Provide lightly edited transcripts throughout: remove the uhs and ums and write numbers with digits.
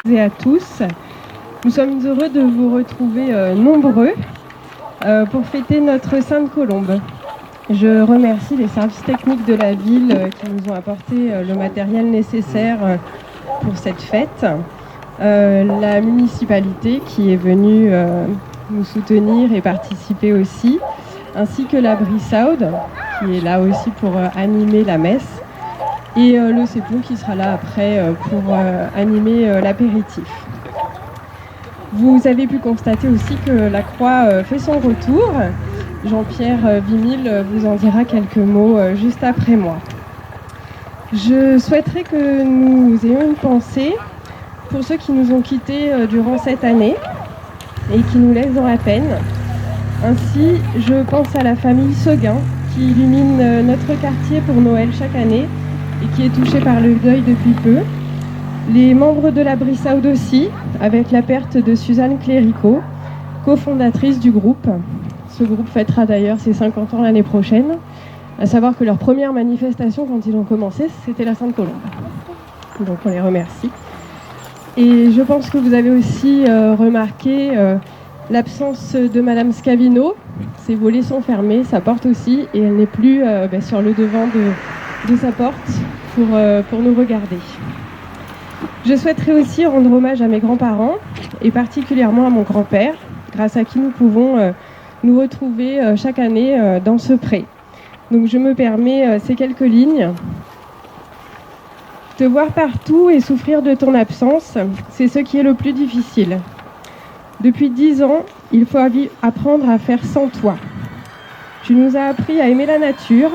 Et à tous. Nous sommes heureux de vous retrouver nombreux pour fêter notre Sainte Colombe. Je remercie les services techniques de la ville qui nous ont apporté le matériel nécessaire pour cette fête, la municipalité qui est venue nous soutenir et participer aussi, ainsi que la Brissaud qui est là aussi pour animer la messe, et le CEPON qui sera là après pour animer l'apéritif. Vous avez pu constater aussi que la croix fait son retour. Jean-Pierre Vimille vous en dira quelques mots juste après moi. Je souhaiterais que nous ayons une pensée pour ceux qui nous ont quittés durant cette année et qui nous laissent dans la peine. Ainsi, je pense à la famille Seguin qui illumine notre quartier pour Noël chaque année et qui est touché par le deuil depuis peu. Les membres de la Brissaud aussi, avec la perte de Suzanne Cléricault, cofondatrice du groupe. Ce groupe fêtera d'ailleurs ses 50 ans l'année prochaine, à savoir que leur première manifestation quand ils ont commencé, c'était la Sainte Colombe. Donc on les remercie. Et je pense que vous avez aussi remarqué l'absence de Madame Scavino. Ses volets sont fermés, sa porte aussi, et elle n'est plus sur le devant de sa porte pour nous regarder. Je souhaiterais aussi rendre hommage à mes grands-parents et particulièrement à mon grand-père, grâce à qui nous pouvons nous retrouver chaque année dans ce pré. Donc je me permets ces quelques lignes. Te voir partout et souffrir de ton absence, c'est ce qui est le plus difficile. Depuis 10 ans, il faut apprendre à faire sans toi. Tu nous as appris à aimer la nature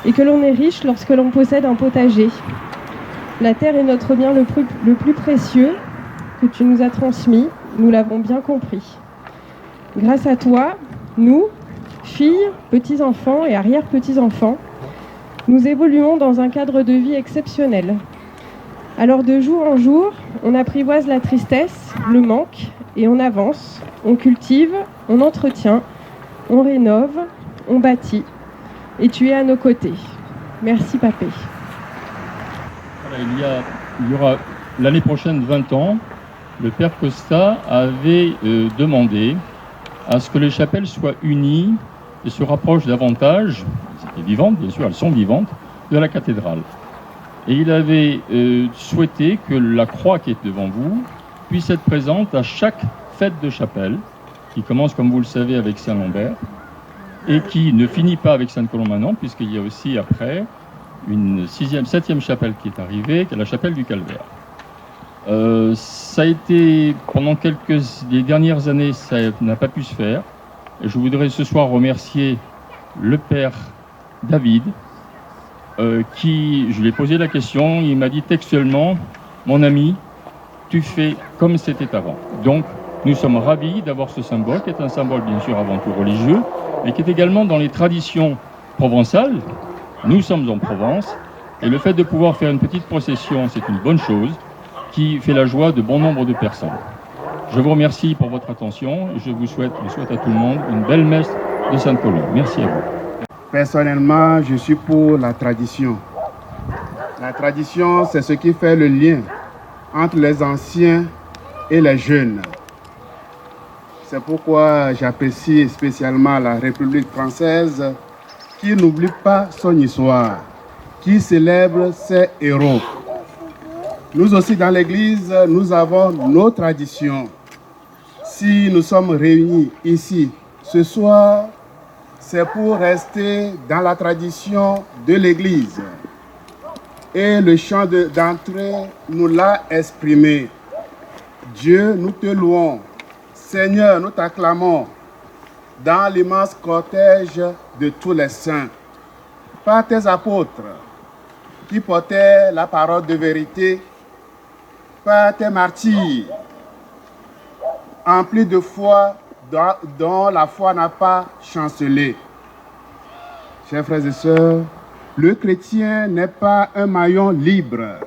et que l'on est riche lorsque l'on possède un potager. La terre est notre bien le plus précieux que tu nous as transmis, nous l'avons bien compris. Grâce à toi, nous, filles, petits-enfants et arrière-petits-enfants, nous évoluons dans un cadre de vie exceptionnel. Alors de jour en jour, on apprivoise la tristesse, le manque, et on avance, on cultive, on entretient, on rénove, on bâtit. Et tu es à nos côtés. Merci, Papé. Il y aura l'année prochaine 20 ans, le Père Costa avait demandé à ce que les chapelles soient unies et se rapprochent davantage, c'était vivantes bien sûr, elles sont vivantes, de la cathédrale. Et il avait souhaité que la croix qui est devant vous puisse être présente à chaque fête de chapelle, qui commence comme vous le savez avec Saint-Lambert, et qui ne finit pas avec Sainte-Colombe maintenant, puisqu'il y a aussi après une 7e chapelle qui est arrivée, qui est la chapelle du Calvaire. Ça a été, pendant les dernières années, ça n'a pas pu se faire. Et je voudrais ce soir remercier le père David, je lui ai posé la question, il m'a dit textuellement, mon ami, tu fais comme c'était avant. Donc, nous sommes ravis d'avoir ce symbole, qui est un symbole bien sûr avant tout religieux, mais qui est également dans les traditions provençales. Nous sommes en Provence, et le fait de pouvoir faire une petite procession, c'est une bonne chose, qui fait la joie de bon nombre de personnes. Je vous remercie pour votre attention, et je souhaite à tout le monde une belle messe de Sainte-Colombe. Merci à vous. Personnellement, je suis pour la tradition. La tradition, c'est ce qui fait le lien entre les anciens et les jeunes. C'est pourquoi j'apprécie spécialement la République française qui n'oublie pas son histoire, qui célèbre ses héros. Nous aussi dans l'Église, nous avons nos traditions. Si nous sommes réunis ici ce soir, c'est pour rester dans la tradition de l'Église. Et le chant d'entrée nous l'a exprimé. Dieu, nous te louons. Seigneur, nous t'acclamons dans l'immense cortège de tous les saints. Par tes apôtres qui portaient la parole de vérité, par tes martyrs, emplis de foi dont la foi n'a pas chancelé. Chers frères et sœurs, le chrétien n'est pas un maillon libre.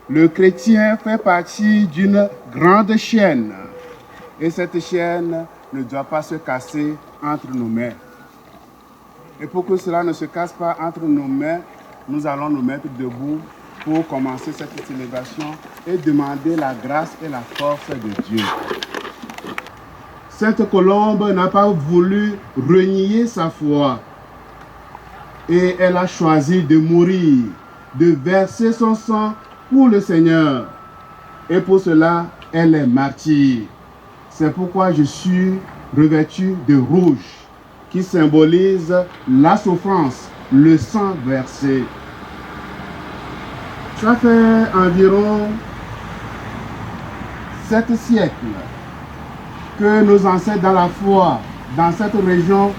Le chrétien fait partie d'une grande chaîne. Et cette chaîne ne doit pas se casser entre nos mains. Et pour que cela ne se casse pas entre nos mains, nous allons nous mettre debout pour commencer cette célébration et demander la grâce et la force de Dieu. Sainte Colombe n'a pas voulu renier sa foi et elle a choisi de mourir, de verser son sang pour le Seigneur. Et pour cela, elle est martyre. C'est pourquoi je suis revêtu de rouge, qui symbolise la souffrance, le sang versé. Ça fait environ 7 siècles que nos ancêtres dans la foi, dans cette région,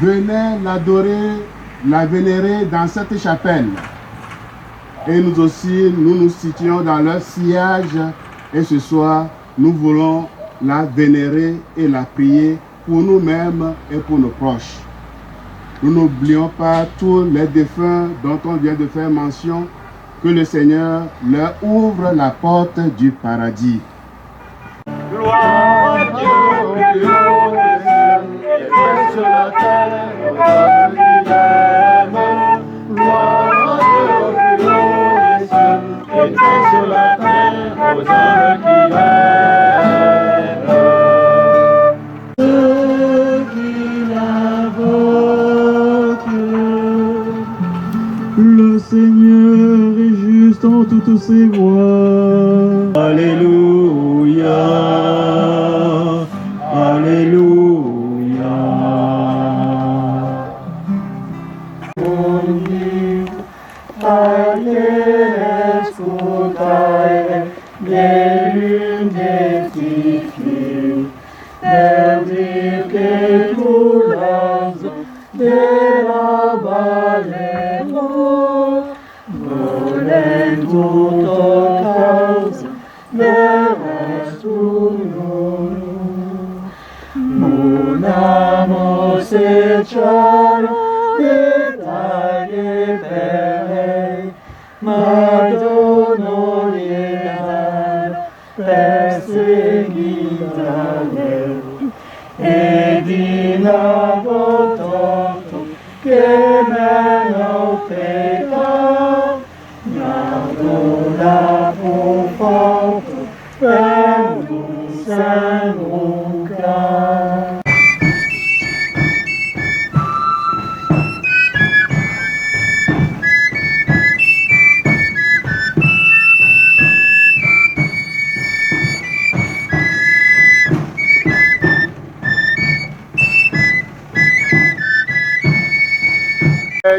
venaient l'adorer, la vénérer dans cette chapelle. Et nous aussi, nous nous situons dans leur sillage. Et ce soir, nous voulons la vénérer et la prier pour nous-mêmes et pour nos proches. Nous n'oublions pas tous les défunts dont on vient de faire mention, que le Seigneur leur ouvre la porte du paradis. Gloire à Dieu, sur la terre, aux hommes qui l'aiment. Gloire à Dieu, des cieux, et sur la terre, aux hommes qui l'aiment. Ceux qui l'invoquent, le Seigneur est juste en toutes ses voies. Alléluia, Alléluia.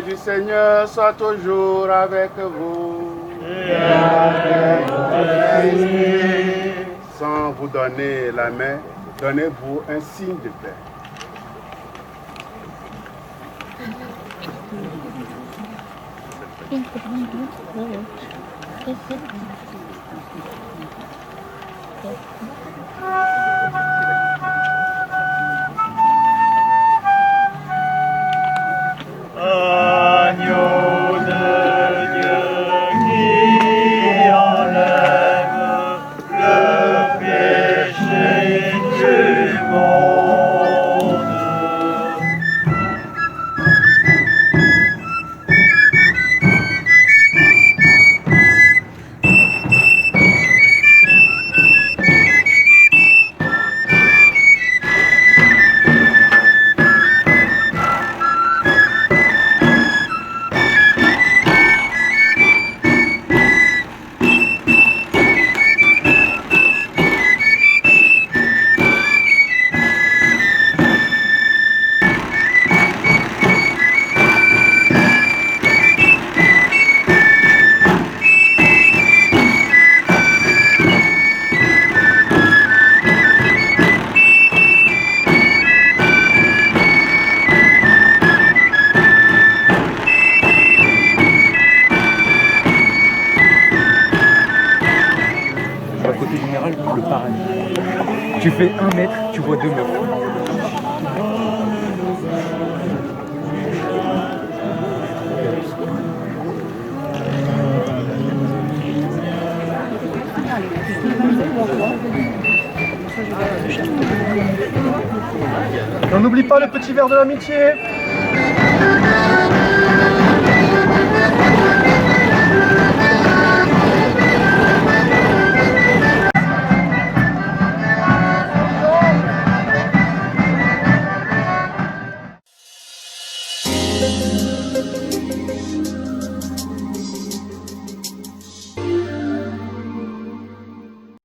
Du Seigneur soit toujours avec vous. Et avec votre esprit. Sans vous donner la main, donnez-vous un signe de paix. Agneau de Dieu qui enlève le péché du monde. côté général, le paradis. Tu fais 1 mètre, tu vois 2 meufs. On n'oublie pas le petit verre de l'amitié.